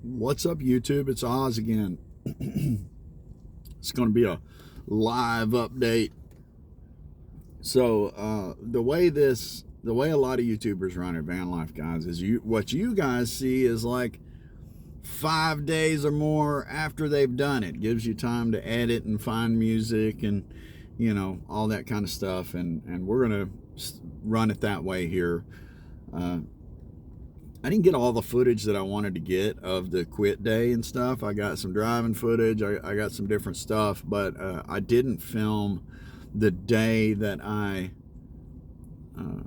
What's up, YouTube? It's Oz again. It's going to be a live update. So the way a lot of YouTubers run it, Vanlife guys, is what you guys see is like 5 days or more after they've done it. Gives you time to edit and find music and all that kind of stuff. And we're gonna run it that way here. I didn't get all the footage that I wanted to get of the quit day and stuff. I got some driving footage. I got some different stuff, but I didn't film the day that I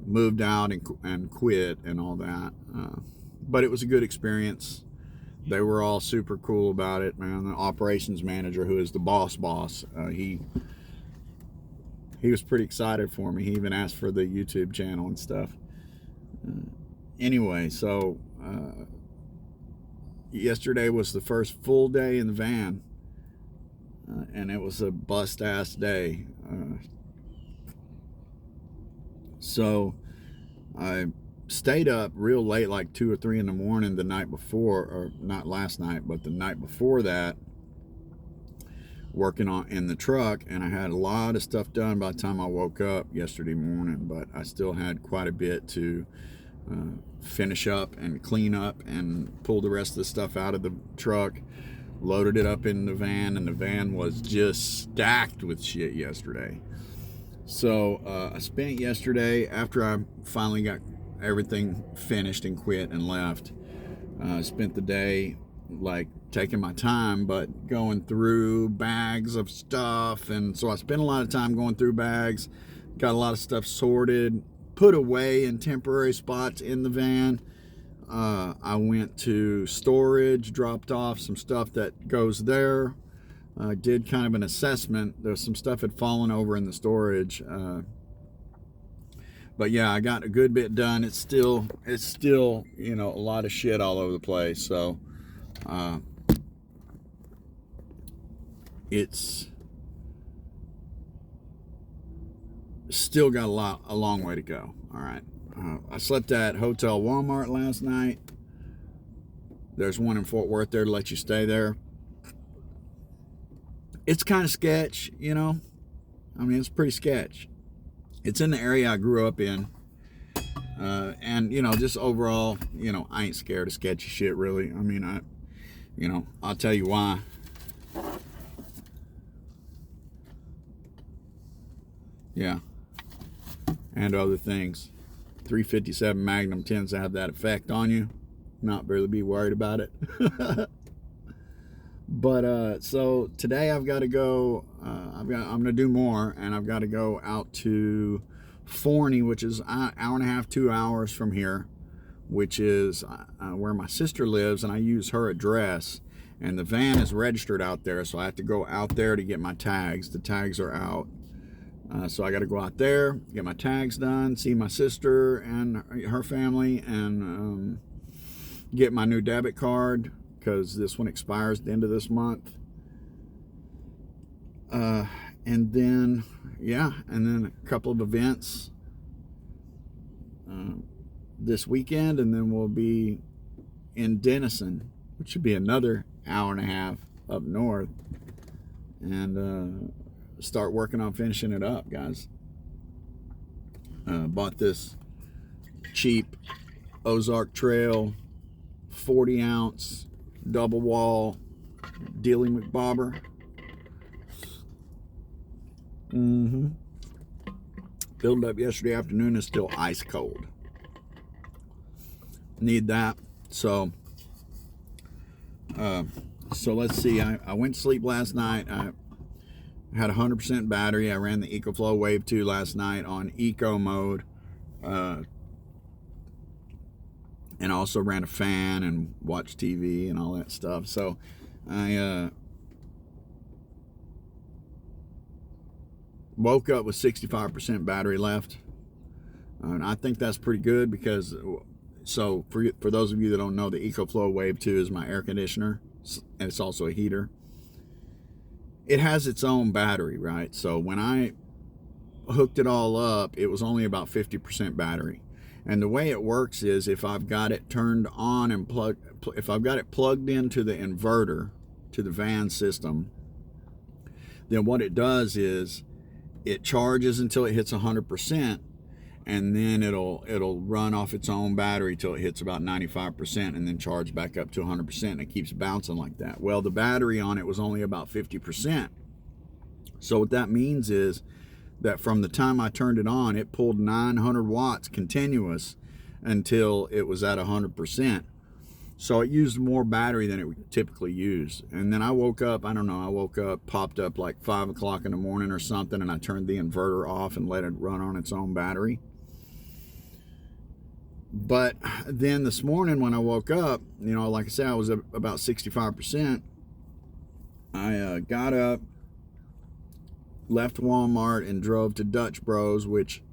moved out and quit and all that. But it was a good experience. They were all super cool about it, man. The operations manager, who is the boss, he was pretty excited for me. He even asked for the YouTube channel and stuff. Anyway, so yesterday was the first full day in the van, and it was a bust-ass day. So I stayed up real late, like 2 or 3 in the morning the night before, or not last night, but the night before that, working in the truck, and I had a lot of stuff done by the time I woke up yesterday morning, but I still had quite a bit to finish up and clean up and pull the rest of the stuff out of the truck, loaded it up in the van, and the van was just stacked with shit yesterday. So I spent yesterday, after I finally got everything finished and quit and left, I spent the day like taking my time, but going through bags of stuff. And so I spent a lot of time going through bags, got a lot of stuff sorted, put away in temporary spots in the van. I went to storage, dropped off some stuff that goes there. I did kind of an assessment. There's some stuff had fallen over in the storage. But yeah, I got a good bit done. It's still, a lot of shit all over the place. So, it's still got a long way to go. All right. I slept at Hotel Walmart last night. There's one in Fort Worth there to let you stay there. It's kind of sketch, I mean, it's pretty sketch. It's in the area I grew up in. And, just overall, I ain't scared of sketchy shit, really. I mean, I'll tell you why. Yeah. And other things. 357 Magnum tends to have that effect on you. Not really be worried about it. But so today I've got to go. I'm going to do more, and I've got to go out to Forney, which is an hour and a half, 2 hours from here, which is where my sister lives, and I use her address. And the van is registered out there, so I have to go out there to get my tags. The tags are out. So I got to go out there, get my tags done, see my sister and her family, and get my new debit card, because this one expires at the end of this month. And then a couple of events this weekend, and then we'll be in Denison, which should be another hour and a half up north, and start working on finishing it up, guys. Bought this cheap Ozark Trail 40-ounce double wall Dealy McBobber. Filled up yesterday afternoon, is still ice cold. Need that. So let's see. I went to sleep last night. I had 100% battery. I ran the EcoFlow Wave 2 last night on eco mode. And also ran a fan and watched TV and all that stuff. So I woke up with 65% battery left. And I think that's pretty good, because, so for those of you that don't know, the EcoFlow Wave 2 is my air conditioner, and it's also a heater. It has its own battery, right? So when I hooked it all up, it was only about 50% battery. And the way it works is if I've got it turned on and if I've got it plugged into the inverter to the van system, then what it does is it charges until it hits 100%, and then it'll run off its own battery till it hits about 95%, and then charge back up to 100%, and it keeps bouncing like that. Well, the battery on it was only about 50%. So what that means is that from the time I turned it on, it pulled 900 watts continuous until it was at 100%. So it used more battery than it would typically use. And then I woke up, I don't know, popped up like 5 o'clock in the morning or something, and I turned the inverter off and let it run on its own battery. But then this morning when I woke up, you know, like I said, I was at about 65%. I got up, left Walmart, and drove to Dutch Bros, which,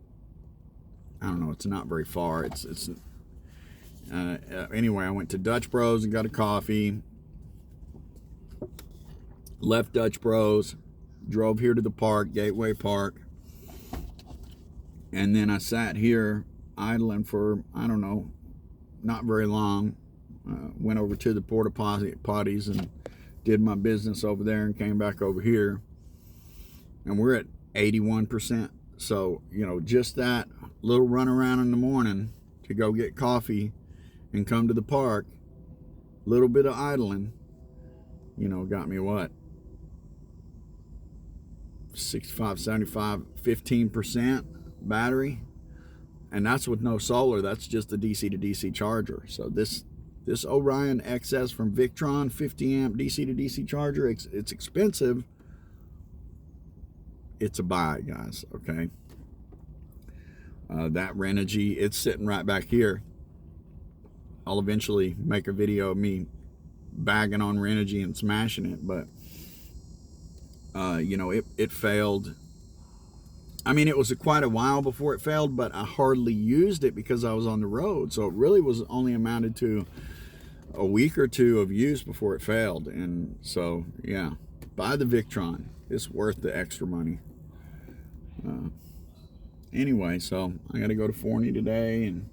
I don't know, it's not very far. Anyway, I went to Dutch Bros and got a coffee, left Dutch Bros, drove here to the park, Gateway Park, and then I sat here idling for, I don't know, not very long. Went over to the porta potties and did my business over there and came back over here, and we're at 81%. So, you know, just that little run around in the morning to go get coffee and come to the park, little bit of idling, you know, got me what, 65, 75, 15% battery. And that's with no solar. That's just the DC to DC charger. So this Orion XS from Victron, 50 amp DC to DC charger, it's expensive. It's a buy, guys, okay? That Renogy, it's sitting right back here. I'll eventually make a video of me bagging on Renogy and smashing it, but you know, it failed. I mean, it was quite a while before it failed, but I hardly used it because I was on the road. So it really was only amounted to a week or two of use before it failed. And so, yeah, buy the Victron. It's worth the extra money. Anyway, so I got to go to Forney today and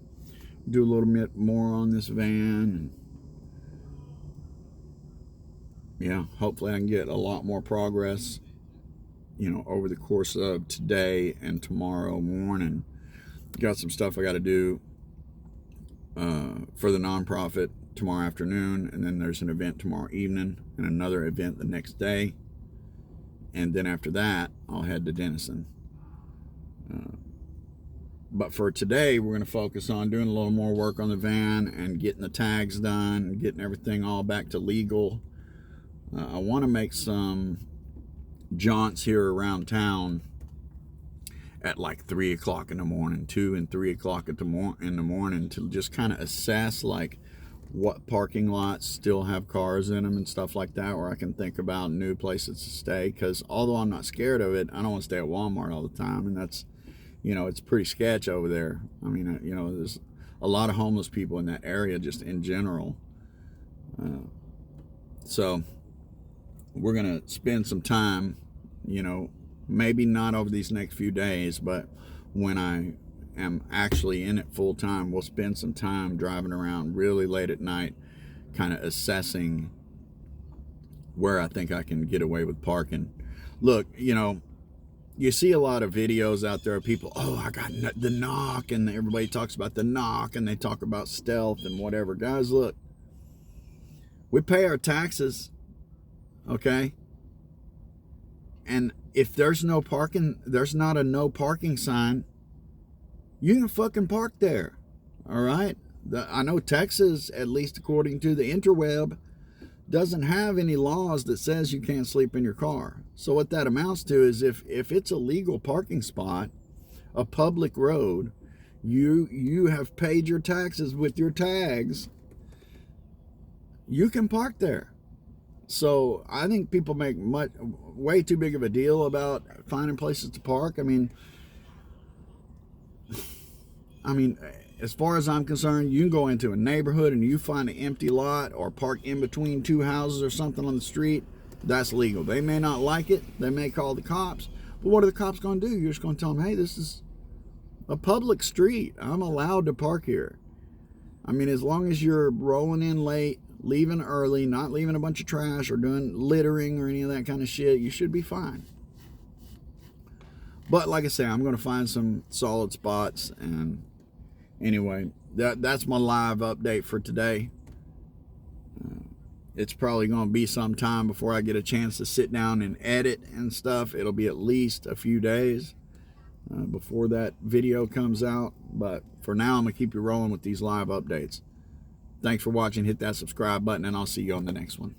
do a little bit more on this van. And yeah, hopefully I can get a lot more progress, you know, over the course of today and tomorrow morning. Got some stuff I got to do for the nonprofit tomorrow afternoon, and then there's an event tomorrow evening and another event the next day, and then after that I'll head to Denison. But for today, we're going to focus on doing a little more work on the van and getting the tags done and getting everything all back to legal. I want to make some jaunts here around town at like 3 o'clock in the morning, 2 and 3 o'clock in the morning, to just kind of assess like what parking lots still have cars in them and stuff like that, where I can think about new places to stay. Because although I'm not scared of it, I don't want to stay at Walmart all the time, and that's, you know, it's pretty sketch over there. I mean, you know, there's a lot of homeless people in that area just in general. So we're going to spend some time, you know, maybe not over these next few days, but when I am actually in it full time, we'll spend some time driving around really late at night, kind of assessing where I think I can get away with parking. Look, you know, you see a lot of videos out there of people, oh, I got the knock, and everybody talks about the knock, and they talk about stealth and whatever. Guys, look, we pay our taxes, okay? And if there's no parking, there's not a no parking sign, you can fucking park there, all right? I know Texas, at least according to the interweb, doesn't have any laws that says you can't sleep in your car. So what that amounts to is if it's a legal parking spot, a public road, you have paid your taxes with your tags, you can park there. So I think people make way too big of a deal about finding places to park. I mean, as far as I'm concerned, you can go into a neighborhood and you find an empty lot or park in between two houses or something on the street, that's legal. They may not like it. They may call the cops. But what are the cops going to do? You're just going to tell them, hey, this is a public street. I'm allowed to park here. I mean, as long as you're rolling in late, leaving early, not leaving a bunch of trash or doing littering or any of that kind of shit, you should be fine. But like I say, I'm going to find some solid spots. And anyway, that's my live update for today. It's probably going to be some time before I get a chance to sit down and edit and stuff. It'll be at least a few days before that video comes out. But for now, I'm going to keep you rolling with these live updates. Thanks for watching. Hit that subscribe button, and I'll see you on the next one.